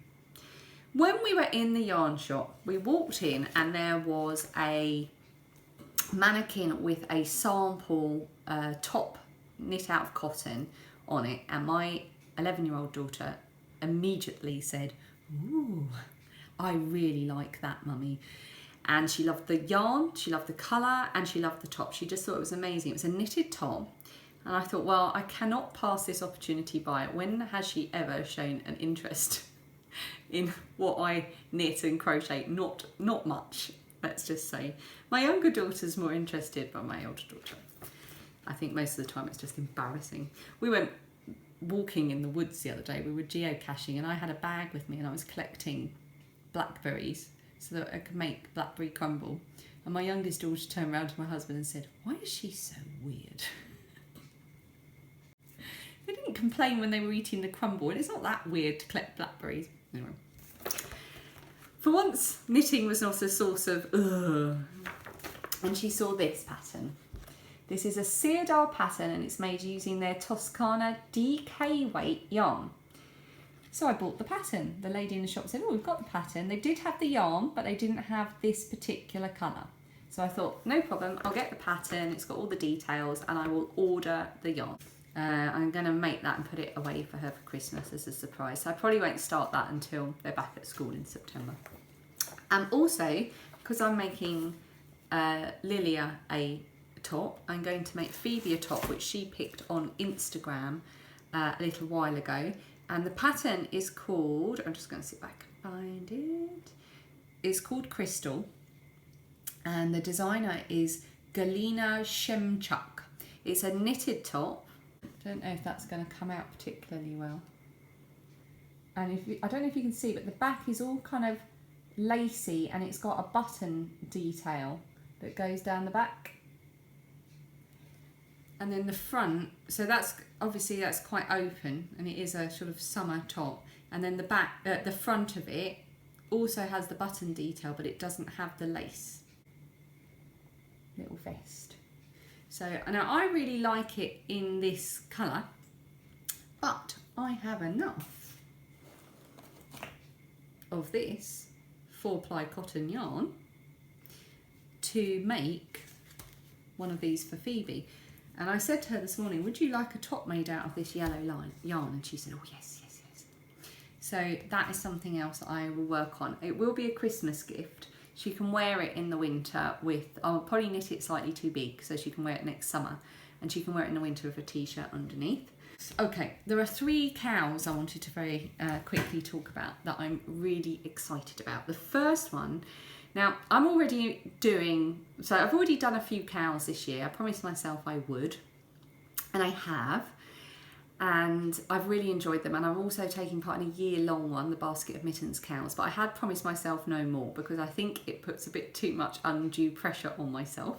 When we were in the yarn shop, we walked in and there was a mannequin with a sample top knit out of cotton on it, and my 11-year-old daughter immediately said, "Ooh, I really like that, Mummy." And she loved the yarn, she loved the colour, and she loved the top. She just thought it was amazing. It was a knitted top. And I thought, well, I cannot pass this opportunity by. When has she ever shown an interest in what I knit and crochet? Not much, let's just say. My younger daughter's more interested, but my older daughter, I think most of the time it's just embarrassing. We went walking in the woods the other day. We were geocaching and I had a bag with me and I was collecting blackberries so that I could make blackberry crumble. And my youngest daughter turned around to my husband and said, "Why is she so weird?" They didn't complain when they were eating the crumble, and it's not that weird to collect blackberries. Anyway. For once, knitting was not a source of ugh. And she saw this pattern. This is a Sirdar pattern and it's made using their Toscana DK weight yarn. So I bought the pattern. The lady in the shop said, oh, we've got the pattern. They did have the yarn, but they didn't have this particular colour. So I thought, no problem, I'll get the pattern. It's got all the details and I will order the yarn. I'm going to make that and put it away for her for Christmas as a surprise. So I probably won't start that until they're back at school in September. And also, because I'm making Lilli a top, I'm going to make Phoebe a top, which she picked on Instagram a little while ago. And the pattern is called, I'm just going to see if I can find it. It's called Crystal. And the designer is Galina Shemchuk. It's a knitted top. Don't know if that's going to come out particularly well. And I don't know if you can see, but the back is all kind of lacy and it's got a button detail that goes down the back. And then the front, so that's obviously that's quite open and it is a sort of summer top. And then the back, the front of it also has the button detail, but it doesn't have the lace. Little vest. So now I really like it in this colour, but I have enough of this 4-ply cotton yarn to make one of these for Phoebe. And I said to her this morning, would you like a top made out of this yellow yarn? And she said, oh yes, yes, yes. So that is something else I will work on. It will be a Christmas gift. She can wear it in the winter with, I'll probably knit it slightly too big so she can wear it next summer. And she can wear it in the winter with a t-shirt underneath. Okay, there are 3 KALs I wanted to very quickly talk about that I'm really excited about. The first one, now I'm already doing, so I've already done a few KALs this year. I promised myself I would, and I have. And I've really enjoyed them, and I'm also taking part in a year-long one, the Basket of Mittens KALs, but I had promised myself no more because I think it puts a bit too much undue pressure on myself.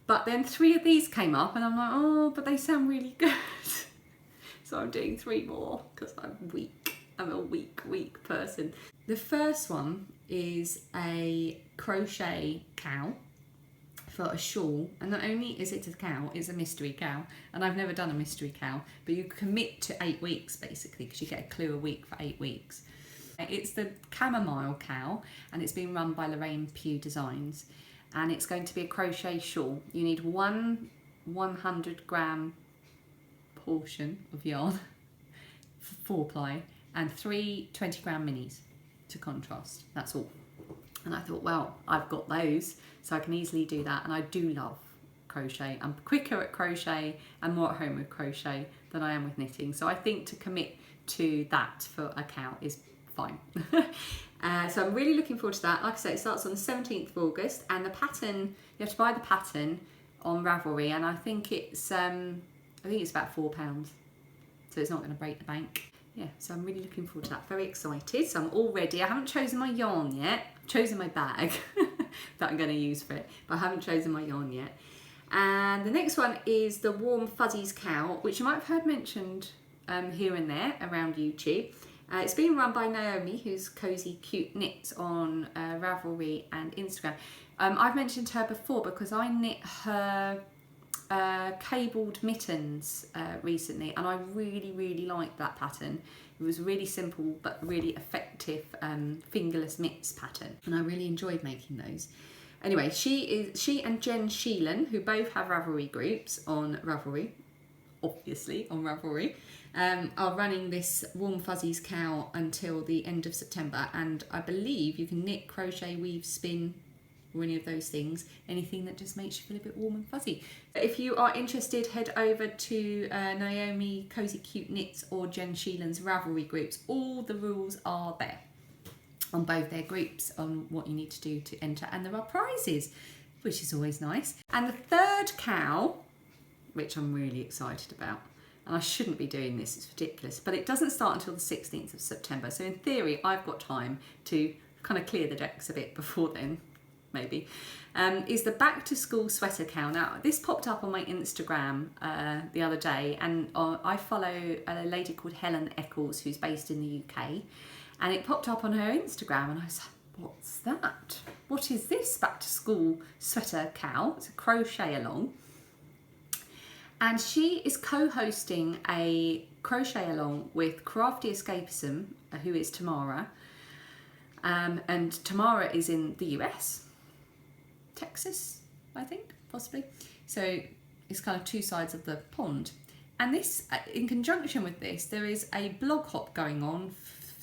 But then 3 of these came up and I'm like, oh, but they sound really good. So I'm doing 3 more because I'm weak. I'm a weak person. The first one is a crochet KAL for a shawl, and not only is it a KAL, it's a mystery KAL, and I've never done a mystery KAL, but you commit to 8 weeks basically because you get a clue a week for 8 weeks. It's the chamomile KAL and it's being run by Lorraine Pugh Designs, and it's going to be a crochet shawl. You need 1 100-gram portion of yarn for 4-ply and 3 20-gram minis to contrast. That's all. And I thought, well, I've got those, so I can easily do that. And I do love crochet. I'm quicker at crochet and more at home with crochet than I am with knitting. So I think to commit to that for a KAL is fine. So I'm really looking forward to that. Like I say, it starts on the 17th of August, and the pattern, you have to buy the pattern on Ravelry, and I think it's about £4, so it's not going to break the bank. Yeah, so I'm really looking forward to that. Very excited. So I'm all ready. I haven't chosen my yarn yet. I've chosen my bag that I'm going to use for it, but I haven't chosen my yarn yet. And the next one is the Warm Fuzzies KAL, which you might have heard mentioned here and there around YouTube. It's being run by Naomi, who's Cosy Cute Knits on Ravelry and Instagram. I've mentioned her before because I knit her cabled mittens recently, and I really liked that pattern. It was really simple but really effective fingerless mitts pattern, and I really enjoyed making those. Anyway, she and Jenn Sheelen, who both have Ravelry groups on Ravelry, obviously on Ravelry, are running this Warm Fuzzies KAL until the end of September, and I believe you can knit, crochet, weave, spin, or any of those things, anything that just makes you feel a bit warm and fuzzy. If you are interested, head over to Naomi Cosy Cute Knits or Jenn Sheelen's Ravelry groups. All the rules are there on both their groups on what you need to do to enter, and there are prizes, which is always nice. And the third KAL, which I'm really excited about, and I shouldn't be doing this, it's ridiculous, but it doesn't start until the 16th of September, so in theory I've got time to kind of clear the decks a bit before then, maybe, is the Back to School Sweater KAL. Now, this popped up on my Instagram the other day, and I follow a lady called Helen Eccles, who's based in the UK, and it popped up on her Instagram, and I was like, what's that? What is this Back to School Sweater KAL? It's a crochet along. And she is co-hosting a crochet along with Crafty Escapism, who is Tamara. And Tamara is in the US, Texas, I think, possibly. So it's kind of two sides of the pond. And this, in conjunction with this, there is a blog hop going on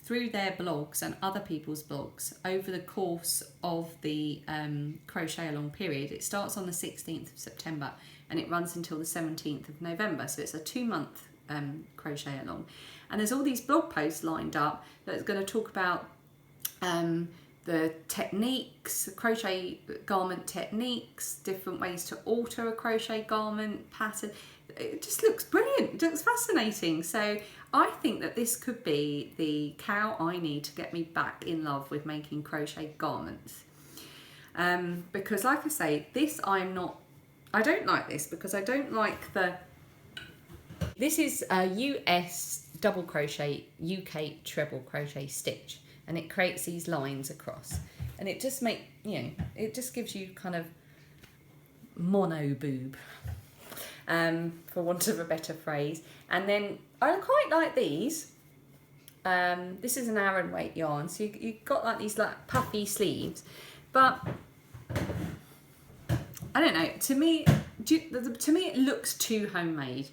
through their blogs and other people's blogs over the course of the crochet along period. It starts on the 16th of September and it runs until the 17th of November. So it's a 2-month crochet along. And there's all these blog posts lined up that's going to talk about the techniques, crochet garment techniques, different ways to alter a crochet garment pattern. It just looks brilliant, it looks fascinating. So I think that this could be the KAL I need to get me back in love with making crochet garments. Because like I say, I don't like this because I don't like this is a US double crochet, UK treble crochet stitch. And it creates these lines across, and it just it just gives you kind of mono boob, for want of a better phrase. And then I quite like these. This is an Aran weight yarn, so you've got like these like puffy sleeves, but I don't know. To me it looks too homemade.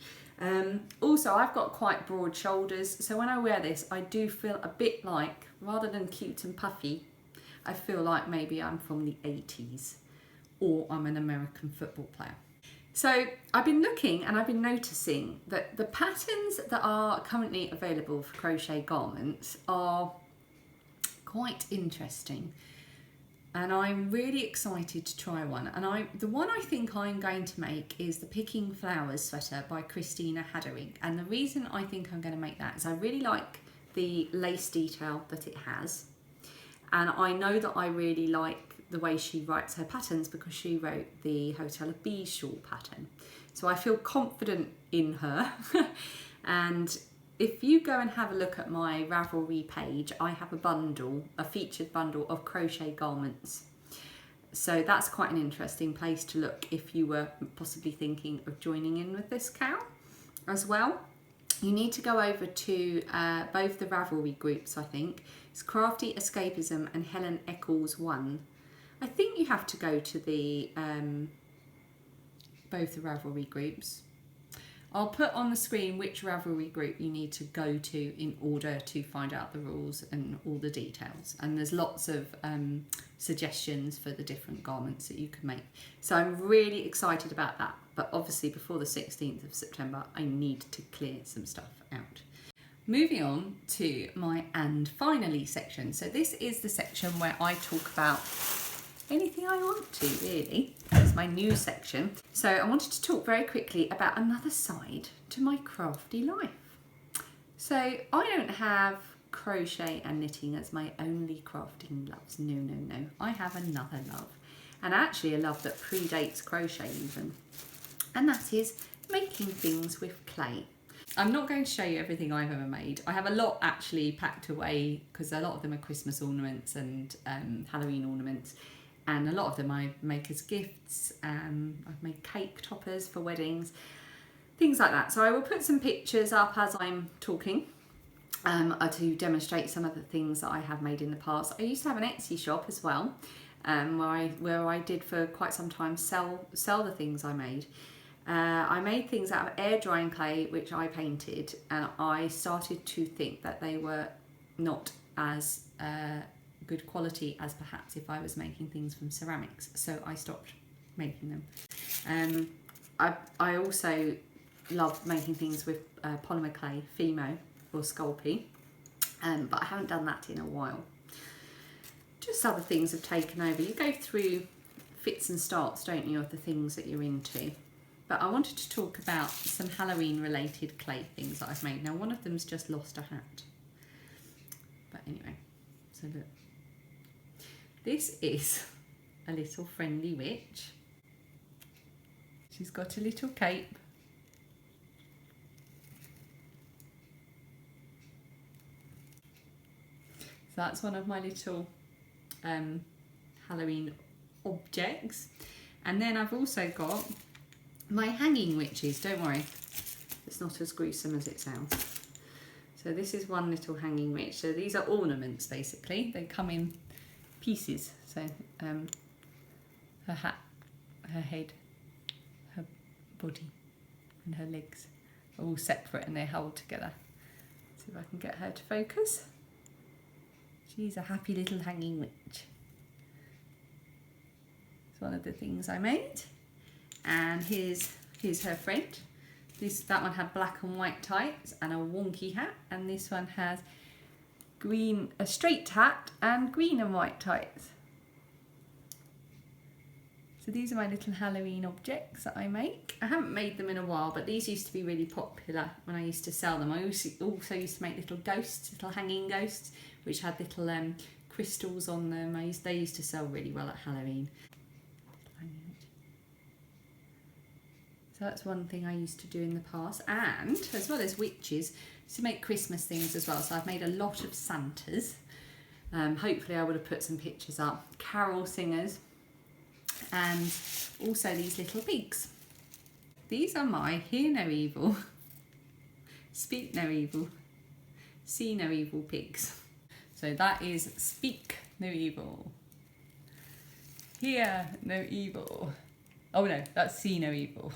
Also, I've got quite broad shoulders, so when I wear this, I do feel a bit like, rather than cute and puffy, I feel like maybe I'm from the 80s or I'm an American football player. So I've been looking and I've been noticing that the patterns that are currently available for crochet garments are quite interesting. And I'm really excited to try one. And the one I think I'm going to make is the Picking Flowers sweater by Christina Haddering. And the reason I think I'm going to make that is I really like the lace detail that it has. And I know that I really like the way she writes her patterns because she wrote the Hotel of Bees shawl pattern. So I feel confident in her. And if you go and have a look at my Ravelry page, I have a featured bundle of crochet garments. So that's quite an interesting place to look if you were possibly thinking of joining in with this KAL as well. You need to go over to both the Ravelry groups, I think. It's Crafty Escapism and Helen Eccles 1. I think you have to go to the both the Ravelry groups. I'll put on the screen which Ravelry group you need to go to in order to find out the rules and all the details. And there's lots of suggestions for the different garments that you can make. So I'm really excited about that. But obviously before the 16th of September, I need to clear some stuff out. Moving on to my and finally section. So this is the section where I talk about anything I want to, really. It's my new section. So I wanted to talk very quickly about another side to my crafty life. So I don't have crochet and knitting as my only crafting loves. No, no, no. I have another love. And actually a love that predates crochet even. And that is making things with clay. I'm not going to show you everything I've ever made. I have a lot actually packed away because a lot of them are Christmas ornaments and Halloween ornaments. And a lot of them I make as gifts. I've made cake toppers for weddings, things like that. So I will put some pictures up as I'm talking to demonstrate some of the things that I have made in the past. I used to have an Etsy shop as well, where I did for quite some time sell the things I made. I made things out of air drying clay, which I painted, and I started to think that they were not as good quality as perhaps if I was making things from ceramics, so I stopped making them. I also love making things with polymer clay, Fimo or Sculpey, but I haven't done that in a while. Just other things have taken over. You go through fits and starts, don't you, of the things that you're into. But I wanted to talk about some Halloween related clay things that I've made. Now one of them's just lost a hat. But anyway, so look. This is a little friendly witch. She's got a little cape. So that's one of my little Halloween objects. And then I've also got my hanging witches, don't worry. It's not as gruesome as it sounds. So this is one little hanging witch. So these are ornaments basically. They come in pieces. So her hat, her head, her body and her legs are all separate and they hold together. See if I can get her to focus. She's a happy little hanging witch. It's one of the things I made. And here's her friend. That one had black and white tights and a wonky hat, and this one has a straight hat and green and white tights. So these are my little Halloween objects that I make. I haven't made them in a while, but these used to be really popular when I used to sell them. I also used to make little ghosts, little hanging ghosts, which had little crystals on them. They used to sell really well at Halloween. So that's one thing I used to do in the past. And as well as witches, to make Christmas things as well. So I've made a lot of Santas. Hopefully I would have put some pictures up. Carol singers. And also these little pigs. These are my hear no evil, speak no evil, see no evil pigs. So that is speak no evil, hear no evil. Oh no, that's see no evil.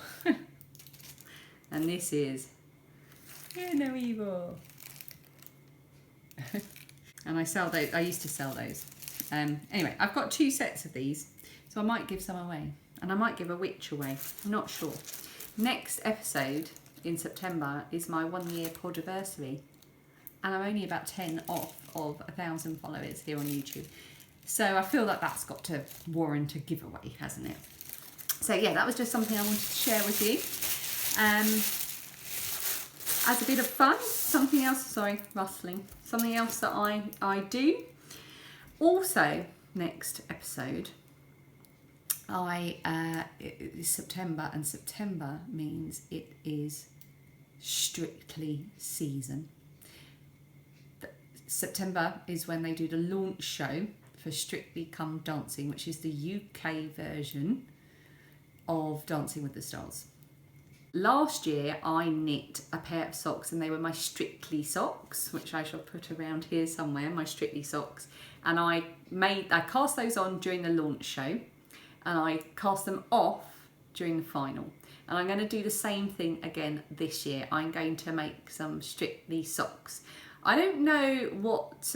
And this is hear no evil. And I sell those. I used to sell those. Anyway, I've got 2 sets of these, so I might give some away, and I might give a witch away. I'm not sure. Next episode in September is my 1-year podiversary, and I'm only about 10 off of 1,000 followers here on YouTube. So I feel like that's got to warrant a giveaway, hasn't it? So yeah, that was just something I wanted to share with you. As a bit of fun, something else, sorry, rustling, something else that I do. Also, next episode, it is September, and September means it is Strictly season. September is when they do the launch show for Strictly Come Dancing, which is the UK version of Dancing with the Stars. Last year I knit a pair of socks, and they were my Strictly socks, which I shall put around here somewhere, my Strictly socks. And I cast those on during the launch show, and I cast them off during the final. And I'm going to do the same thing again this year. I'm going to make some Strictly socks. I don't know what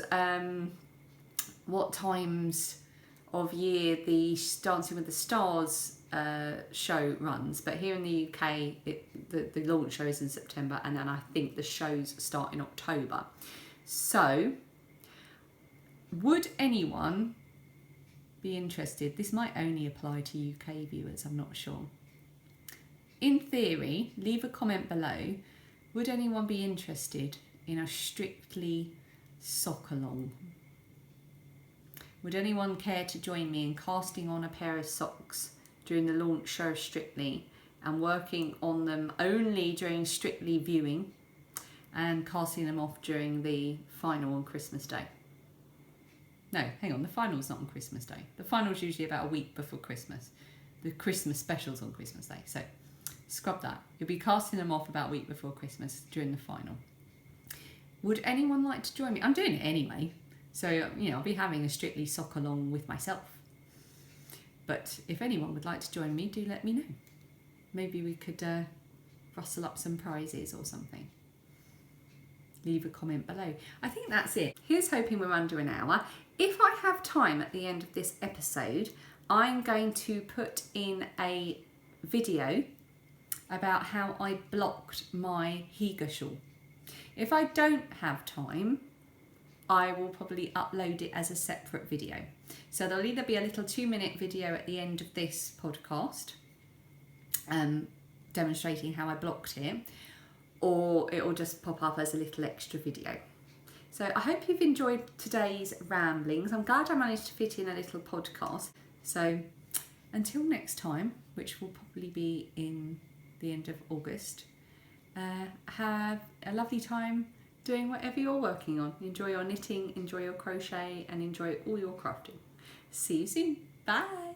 times of year the Dancing with the Stars show runs, but here in the UK the launch show is in September, and then I think the shows start in October. So would anyone be interested? This might only apply to UK viewers, I'm not sure. In theory, leave a comment below. Would anyone be interested in a Strictly Sockalong? Would anyone care to join me in casting on a pair of socks during the launch show of Strictly, and working on them only during Strictly viewing, and casting them off during the final on Christmas Day? No, hang on, the final's not on Christmas Day. The final's usually about a week before Christmas. The Christmas special's on Christmas Day, so scrub that. You'll be casting them off about a week before Christmas during the final. Would anyone like to join me? I'm doing it anyway, so I'll be having a Strictly Sockalong with myself. But if anyone would like to join me, do let me know. Maybe we could rustle up some prizes or something. Leave a comment below. I think that's it. Here's hoping we're under an hour. If I have time at the end of this episode, I'm going to put in a video about how I blocked my Higa shawl. If I don't have time, I will probably upload it as a separate video. So there'll either be a little 2-minute video at the end of this podcast demonstrating how I blocked it, or it will just pop up as a little extra video. So I hope you've enjoyed today's ramblings. I'm glad I managed to fit in a little podcast. So until next time, which will probably be in the end of August, have a lovely time doing whatever you're working on. Enjoy your knitting, enjoy your crochet, and enjoy all your crafting. See you soon. Bye.